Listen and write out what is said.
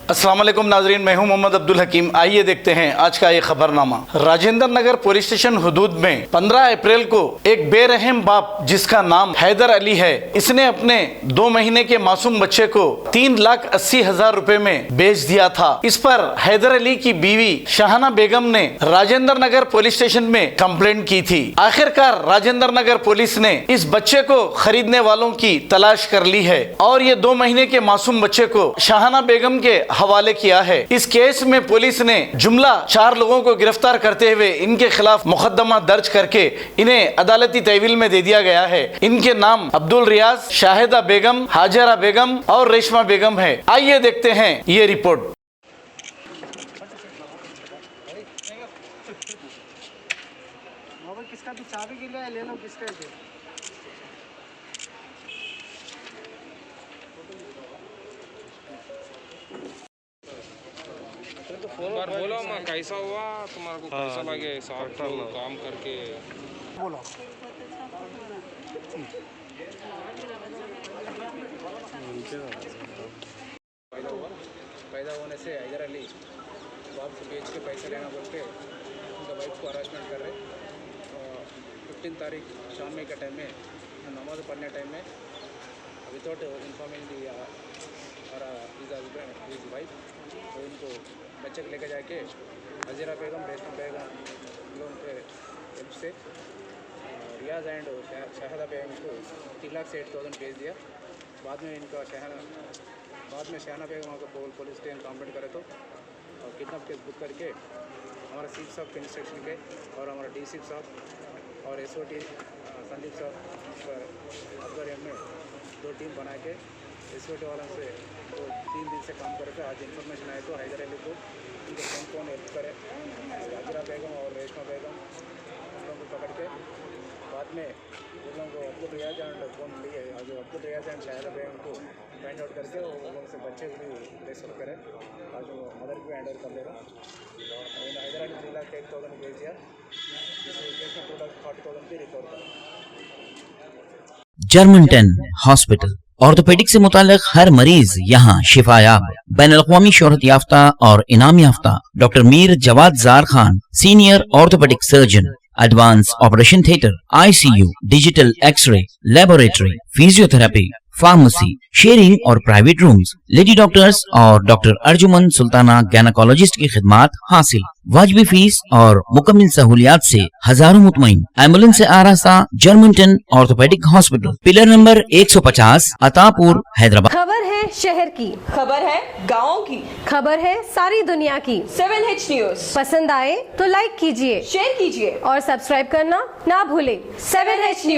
अस्सलाम वालेकुम नाजरीन, मैं हूं मोहम्मद अब्दुल हकीम। आइए देखते हैं आज का ये खबरनामा। राजेंद्र नगर पुलिस स्टेशन हुदूद में 15 अप्रैल को एक बेरहम बाप जिसका नाम हैदर अली है, इसने अपने 2 महीने के मासूम बच्चे को 3,80,000 रुपए में बेच दिया था। इस पर हैदर अली की बीवी शाहना बेगम ने राजेंद्र नगर पुलिस स्टेशन में कंप्लेंट की थी। आखिरकार राजेंद्र नगर पुलिस ने इस बच्चे को खरीदने वालों की तलाश कर ली है और ये 2 महीने के मासूम बच्चे को शाहना बेगम के हवाले किया है। इस केस में पुलिस ने जुमला 4 लोगों को गिरफ्तार करते हुए इनके खिलाफ मुकदमा दर्ज करके इन्हें अदालती तहवील में दे दिया गया है। इनके नाम अब्दुल रियाज, शाहिदा बेगम, हाजरा बेगम और रेशमा बेगम है। आइए देखते हैं ये रिपोर्ट। किसका भी चाबी के लिए ले लो, किसका एक बार बोलो मैं कैसा हुआ, तुम्हारे को कैसा लगे साथ में काम करके बोलो। पैदा होने से हैदर अली बाप से बेच के पैसे लेना बोल के उनका वाइफ को हरासमेंट कर रहे। 15 तारीख शाम के टाइम में नमाज पढ़ने टाइम में without informing the is husband is wife, तो इनको बच्चे को लेकर जाके हजीरा बेगम, रेशमा बेगम लोगों के हेल्प से रियाज एंड शाहिदा बेगम को 3,08,000 भेज दिया। बाद में शाहना बेगम को पुलिस स्टेशन कंप्लेंट करे तो किडनैप केस बुक करके हमारा सीप साहब के इंस्ट्रक्शन के और हमारा डीसी साहब और SOT संदीप साहब आध्वर्य में 2 टीम बना के SOT वालों से 3 दिन से काम करके आज इन्फॉर्मेशन आए तो हैदर अली को उनके कौन हेल्प करे हाजरा बेगम और रेशमा बेगम उन लोगों को पकड़ के बाद में उन लोगों को अब्दुल रियाज एंड फोन लिए जो अब्दुल रियाज एंड शाहिदा बेगम को फाइंड आउट करके वो लोगों से बच्चे को भी ट्रेसर करें और जो मदर को हैंड ओवर कर लेगा। मैंने हैदर अली 3,08,000 भेज दिया, इस केस में 2,40,000 भी रिकवर करा। जर्मनटन हॉस्पिटल ऑर्थोपेडिक से मुताल्लिक हर मरीज यहाँ शिफायाब। बैनुल-अक़वामी शोहरत याफ्ता और इनाम याफ्ता doctor Mir Jawad Zar Khan, senior orthopaedic surgeon, advance operation theatre, ICU, digital x-ray, laboratory, physiotherapy, pharmacy, sharing और प्राइवेट रूम्स, लेडी डॉक्टर्स और डॉक्टर अर्जुमन सुल्ताना गैनकोलॉजिस्ट की खिदमात हासिल। वाजिबी फीस और मुकम्मल सहूलियात से हजारों मुतमईन। एम्बुलेंस से आरास्ता Germanton orthopaedic hospital, pillar number 150, Attapur, Hyderabad. खबर है शहर की, खबर है गाँव की, खबर है सारी दुनिया की। 7H न्यूज पसंद आए तो लाइक कीजिए, शेयर कीजिए और सब्सक्राइब करना ना भूले। 7H news.